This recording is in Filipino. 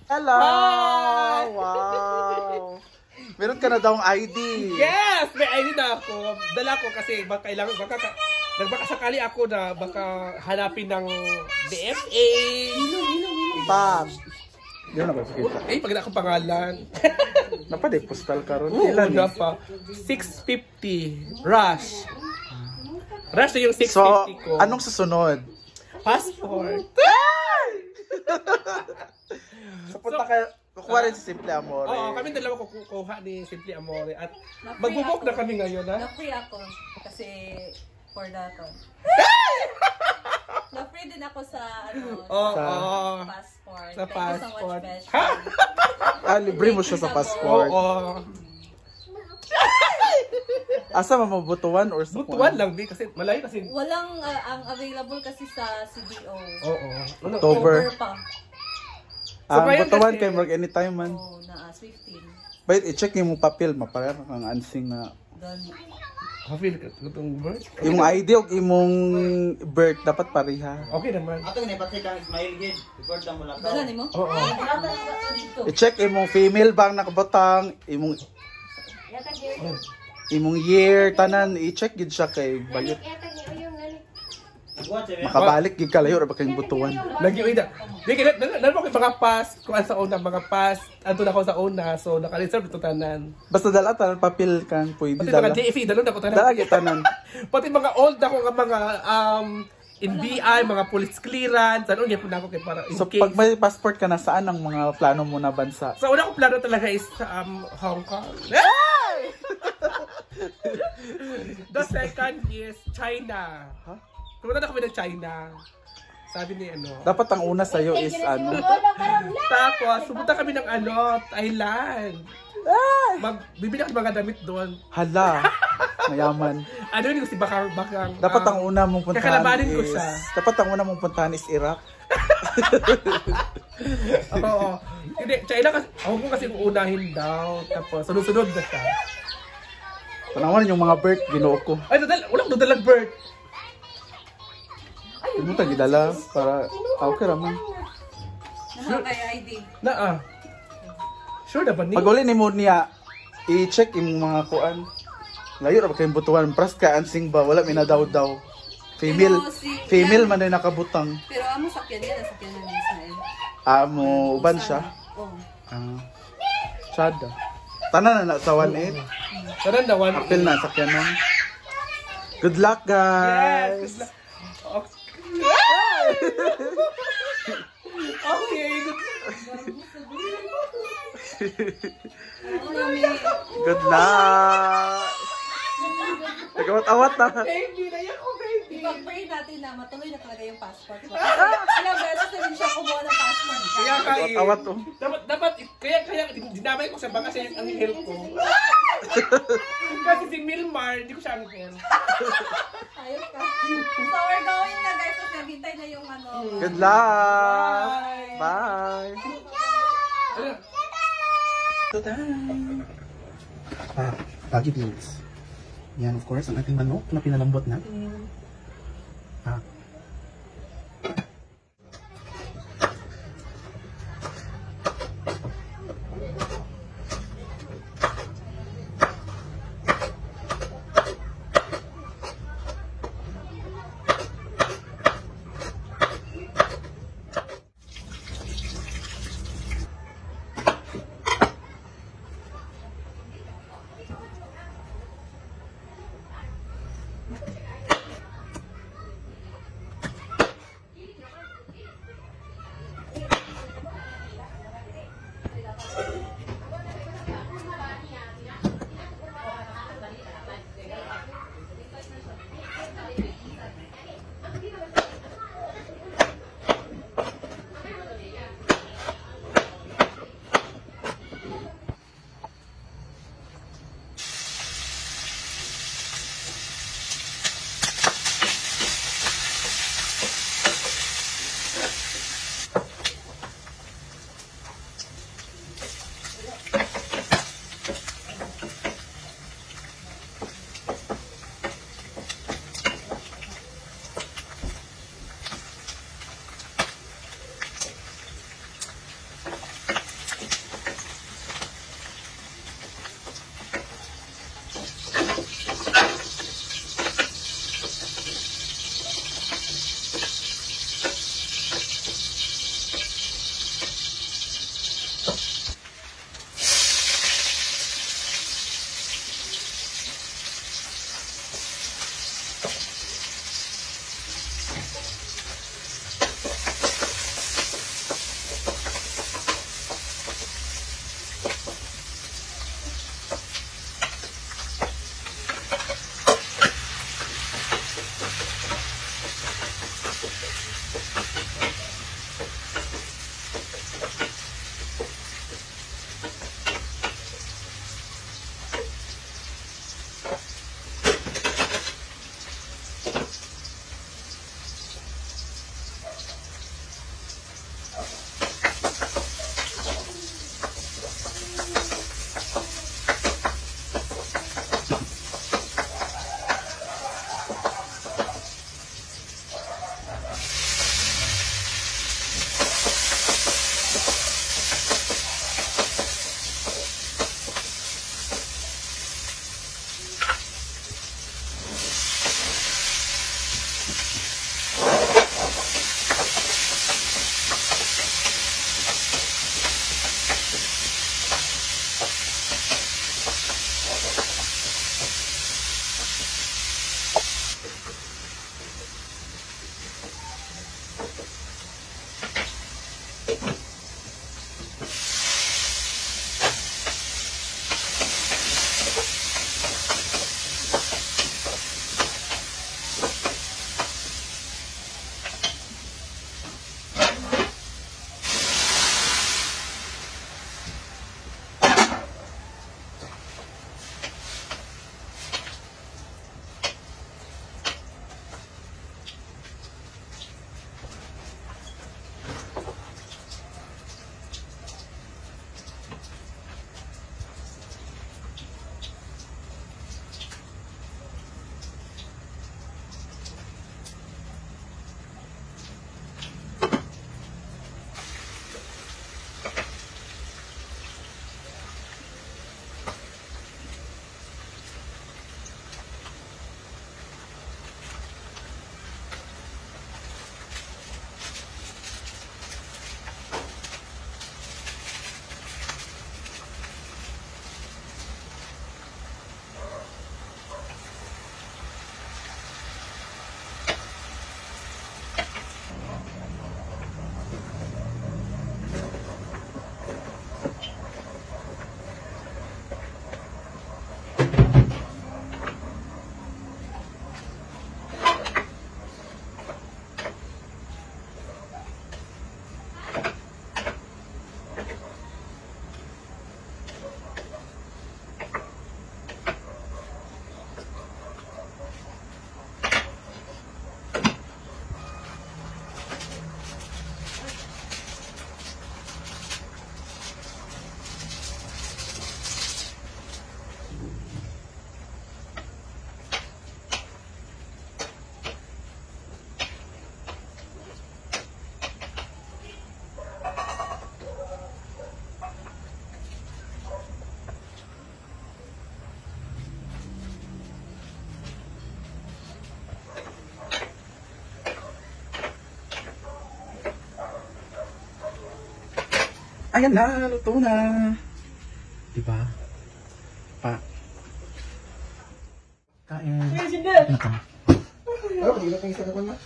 Hello! Hi! Wow! Meron ka na daw ang ID. Yes! May ID na ako. Dala ko kasi baka sakali ako na baka hanapin ng DFA. Pam! Hindi mo na ba pakita? Pag na akong pangalan. Napade, postal ka ron. Oo, Ilan na eh? pa. 650. Rush. Rush na yung 650 So, ko. anong susunod? Passport. So, punta ka, kukuha rin si Simple Amore. Oo, kami dalawa kukuha ni Simple Amore. At magbubok na kami ngayon, ha? Na-free ako kasi for that one. Na-free din ako sa passport. Sa passport. Thank you so much, Besh. Libre mo siya sa passport. Oo. Asa mabutuan or sa Butuan lang, di. Kasi malayo kasi. Walang ang available kasi sa CDO. Oo. October. Pa. So, Ang kaya butuan kasi- kay Mark anytime man. Oo, na 15. But i-check niyo mo papel, mapareha kang ansing na. Done. Hafil ka itong birth? Imong ID o imong birth dapat pareha. Okay naman. Ato ni pati kang Ismail gid. Record lang mo lang. Dala ni mo? Oo. Dito. I-check imong female bang nakabutang, imong year tanan i-check gid siya kay bayot. Makabalik gid kalayo ra ba kayong butuan. Lagi uy na. Di kaya nalmo ko mga pass, kung sa una mga pass, anto na ko sa una, so naka-reserve ito tanan. Basta dala tanan papel kan pwede Pati dala. mga DFE dalo na ko tanan. Dala gid tanan. Pati mga old ako nga mga NBI, mga police clearance, ano niya po na ako kay para in So case. pag may passport ka na, saan ang mga plano mo na bansa? Sa una ko plano talaga is Hong Kong. The second is China. Huh? Pumunta na kami ng China. Sabi ni ano. Dapat ang una sa'yo is ano? Tapos, pumunta kami ng ano, Thailand. Bibili ako ng mga damit doon. Hala, mayaman. Ano yun si Bakang... Dapat ang una mong puntahan kakalabanin ko is... siya. Dapat ang una mong puntahan is Iraq. Oo. Hindi, China kasi... Ako kung kasi uunahin daw. Tapos, sunod-sunod na siya. Panawan yung mga birth, ginoo ko. Ay, walang dadalag bird. Hindi mo tagidala para... Okay raman. Nakakay ID. Sure na ba ni? Pag uli ni mo niya, i-check yung mga kuan. Layo ra ba kayong butuan? Pras ka, ansing ba? Wala, minadaw-daw. Female. Pero si- Female man ay nakabutang. Pero amo sakyan niya, nasakyan na ni Ismael. Mo uban siya. Oo. Chada. Tanan na sa 1-8. Tanan na one. Apil na, sakyanan. Good luck, guys! Yes. Okay. Good luck! Nagawat-awat na. Baby, naiyak ko, baby. Ipag-pray natin na matuloy na talaga yung passport mo. Ilang beses na din siya kumuha ng passport. Kaya Nagawat-awat to. dapat, kaya, dinamay ko siya, baka siya yung anghel ko. Kasi si Milmar, hindi ko siya anghel. Ayos ka. So we're going na guys, kasi naghintay na yung ano. Good luck! Bye! Baggy beans. Yan, of course, ang ating manok na pinalambot natin. Ayan na, luto na. Diba? Pa. Kain. Ano ka? Oh, hindi na kayo sa kapal na.